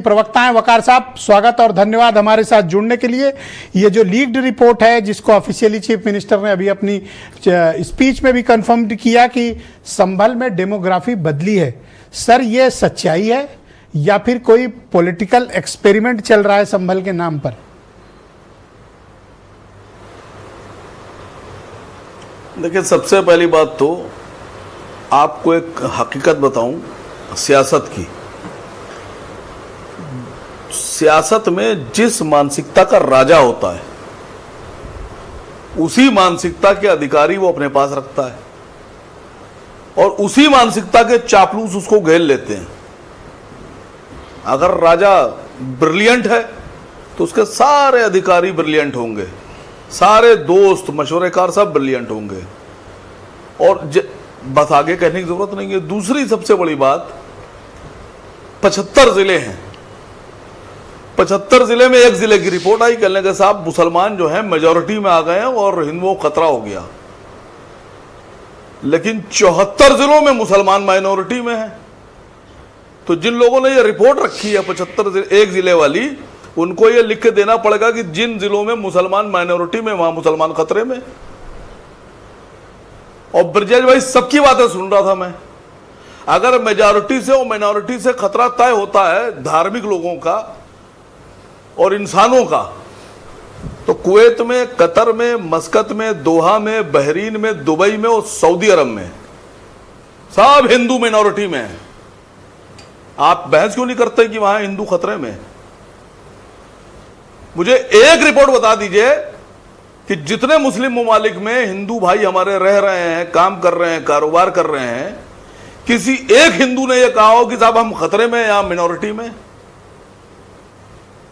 प्रवक्ता हैं वकार साहब, स्वागत और धन्यवाद हमारे साथ जुड़ने के लिए। ये जो लीक्ड रिपोर्ट है जिसको ऑफिशियली चीफ मिनिस्टर ने अभी अपनी स्पीच में भी कंफर्म किया कि संभल में डेमोग्राफी बदली है, सर ये सच्चाई है या फिर कोई पॉलिटिकल एक्सपेरिमेंट चल रहा है संभल के नाम पर? देखिए, सबसे पहली बात तो आपको एक हकीकत बताऊं सियासत की। सियासत में जिस मानसिकता का राजा होता है उसी मानसिकता के अधिकारी वो अपने पास रखता है और उसी मानसिकता के चापलूस उसको घेर लेते हैं। अगर राजा ब्रिलियंट है तो उसके सारे अधिकारी ब्रिलियंट होंगे, सारे दोस्त मशवरेकार सब ब्रिलियंट होंगे और बस आगे कहने की जरूरत नहीं है। दूसरी सबसे बड़ी बात, 75 जिले हैं, 75 जिले में एक जिले की रिपोर्ट आई, कहने के साहब मुसलमान जो हैं मेजॉरिटी में आ गए हैं और हिंदुओं को खतरा हो गया। लेकिन 74 जिलों में मुसलमान माइनॉरिटी में हैं। तो जिन लोगों ने ये रिपोर्ट रखी है 75 जिले, एक जिले वाली, उनको ये लिख के देना पड़ेगा कि जिन जिलों में मुसलमान माइनॉरिटी में वहां मुसलमान खतरे में। और ब्रजेश भाई सबकी बातें सुन रहा था मैं। अगर मेजॉरिटी से और माइनॉरिटी से खतरा तय होता है धार्मिक लोगों का और इंसानों का, तो कुवैत में, कतर में, मस्कत में, दोहा में, बहरीन में, दुबई में और सऊदी अरब में सब हिंदू माइनॉरिटी में है। आप बहस क्यों नहीं करते कि वहां हिंदू खतरे में? मुझे एक रिपोर्ट बता दीजिए कि जितने मुस्लिम ममालिक में हिंदू भाई हमारे रह रहे हैं, काम कर रहे हैं, कारोबार कर रहे हैं, किसी एक हिंदू ने यह कहा हो कि साहब हम खतरे में या मिनॉरिटी में,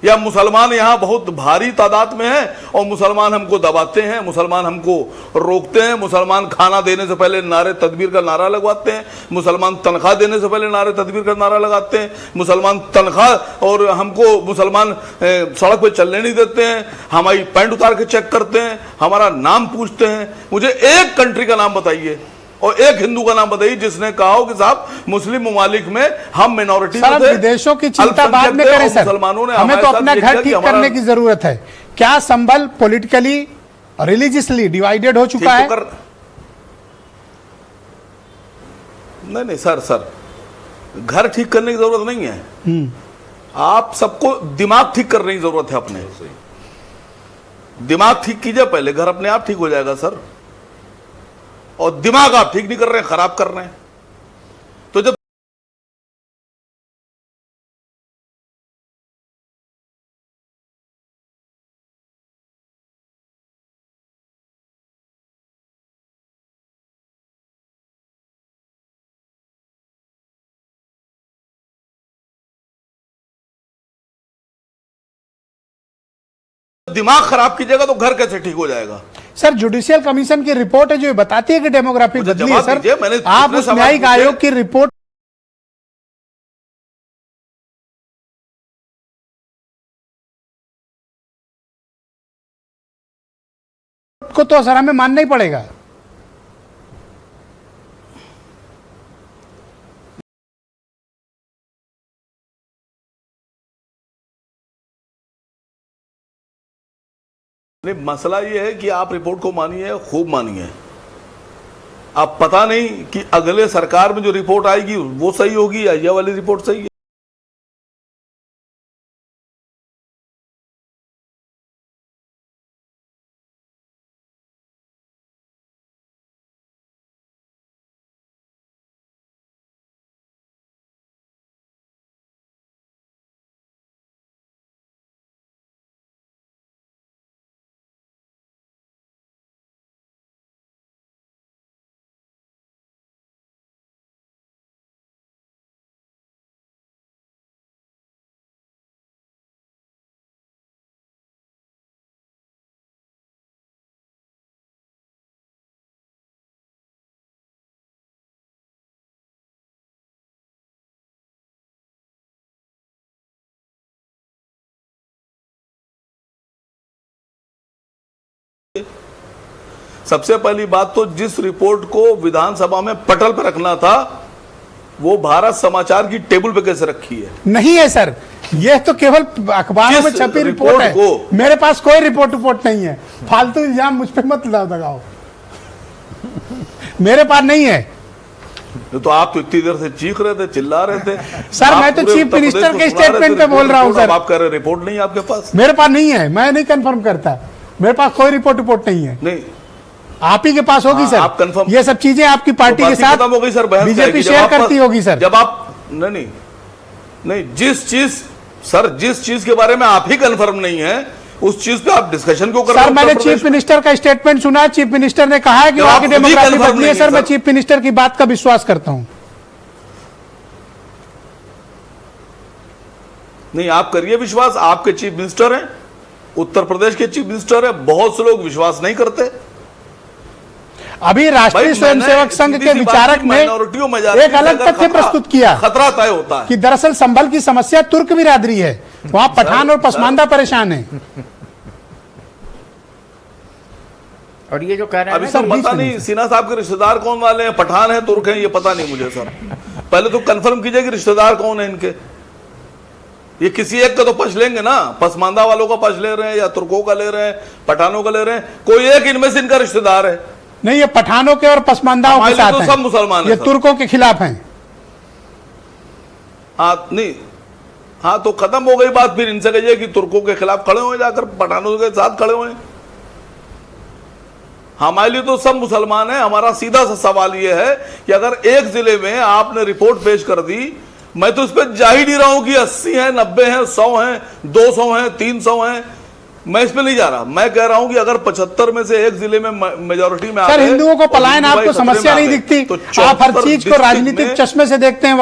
या मुसलमान यहां बहुत भारी तादाद में है और मुसलमान हमको दबाते हैं, मुसलमान हमको रोकते हैं, मुसलमान खाना देने से पहले नारे तदबीर का नारा लगवाते हैं, मुसलमान तनख्वाह देने से पहले नारे तदबीर का नारा लगाते हैं, मुसलमान तनख्वाह और हमको मुसलमान सड़क पे चलने नहीं देते हैं, हमारी पैंट उतार के चेक करते हैं, हमारा नाम पूछते हैं। मुझे एक कंट्री का नाम बताइए और एक हिंदू का नाम बताइए जिसने कहा हो कि साहब मुस्लिम ममालिक में हम मिनॉरिटी में थे। विदेशों की चिंता बाद में करें सर, मुसलमानों ने हमें तो अपना घर ठीक करने की जरूरत है। क्या संभल पॉलिटिकली रिलीजियसली डिवाइडेड हो चुका है? नहीं सर, घर ठीक करने की जरूरत नहीं है। आप सबको दिमाग ठीक करने की जरूरत है। अपने दिमाग ठीक कीजिए पहले, घर अपने आप ठीक हो जाएगा सर। और दिमाग आप ठीक नहीं कर रहे हैं, खराब कर रहे हैं। तो जब दिमाग खराब कीजिएगा तो घर कैसे ठीक हो जाएगा? सर जुडिशियल कमीशन की रिपोर्ट है जो बताती है कि डेमोग्राफी बदली है। सर आप उस न्यायिक आयोग की रिपोर्ट को तो सर हमें मानना ही पड़ेगा। मसला यह है कि आप रिपोर्ट को मानिए, खूब मानिए। आप पता नहीं कि अगले सरकार में जो रिपोर्ट आएगी वो सही होगी या ये वाली रिपोर्ट सही है। सबसे पहली बात तो जिस रिपोर्ट को विधानसभा में पटल पर रखना था वो भारत समाचार की टेबल पे कैसे रखी है? नहीं है सर, ये तो केवल अखबारों में जिस छपी रिपोर्ट है, रिपोर्ट मेरे पास कोई रिपोर्ट नहीं है। फालतू इल्जाम मुझ पे मत लगाओ, मेरे पास नहीं है। तो आप तो इतनी देर से चीख रहे थे, चिल्ला रहे थे सर, आप मैं तो पूरे चीफ उत्तर मिनिस्टर प्रदेश के को सुना रहे स्टेटमेंट थे, पे बोल रहा हूं रिपोर्ट, सर। आप कह रहे रिपोर्ट नहीं है आपके पास? मेरे पास नहीं है, मैं नहीं कंफर्म करता, मेरे पास कोई रिपोर्ट नहीं है। नहीं, आप ही के पास होगी सर। आप कंफर्म, ये सब चीजें आपकी पार्टी के साथ खत्म हो गई सर, बहस बीजेपी शेयर करती होगी सर। जब आप नहीं जिस चीज के बारे में आप ही कंफर्म नहीं है, उस चीज पे आप डिस्कशन क्यों कर रहे सर, हैं? मैंने चीफ मिनिस्टर का स्टेटमेंट सुना, चीफ मिनिस्टर ने कहा है कि वहां की डेमोक्रेसी बदली है। सर, मैं चीफ मिनिस्टर की बात का विश्वास करता हूं। नहीं, आप करिए विश्वास, आपके चीफ मिनिस्टर हैं, उत्तर प्रदेश के चीफ मिनिस्टर है, बहुत से लोग विश्वास नहीं करते। अभी राष्ट्रीय स्वयंसेवक संघ के विचारक ने एक अलग तथ्य प्रस्तुत किया, खतरा तय होता है कि दरअसल संभल की समस्या तुर्क बिरादरी है, वहां पठान और पसमानदा परेशान है। और ये जो कह रहे हैं अभी सर पता नहीं सिन्हा साहब के रिश्तेदार कौन वाले हैं, पठान है, तुर्क है, ये पता नहीं मुझे सर। पहले तो कंफर्म कीजिए कि रिश्तेदार कौन है इनके। ये किसी एक का तो पक्ष लेंगे ना, पसमानदा वालों का पक्ष ले रहे हैं या तुर्कों का ले रहे हैं, पठानों का ले रहे हैं, कोई एक इनमें से इनका रिश्तेदार है। नहीं, ये पठानों के और पसमानदाओं के साथ तो हैं। सब मुसलमान हैं, ये सब। तुर्कों के खिलाफ हैं। हाँ नहीं, हाँ तो खत्म हो गई बात। फिर इनसे कहिए कि तुर्कों के खिलाफ खड़े हुए, जाकर पठानों के साथ खड़े हुए। हमारे लिए तो सब मुसलमान हैं। हमारा सीधा सा सवाल यह है कि अगर एक जिले में आपने रिपोर्ट पेश कर दी, मैं तो उस पर जा ही नहीं रहा हूं कि 80 हैं, 90 हैं, 100 हैं, 200 हैं, 300 हैं, मैं इस पे नहीं जा रहा। मैं कह रहा हूं कि अगर 75 में से एक जिले में मेजोरिटी में सर, हिंदुओं को पलायन आपको समस्या नहीं दिखती, आप हर चीज को राजनीतिक चश्मे से देखते हैं।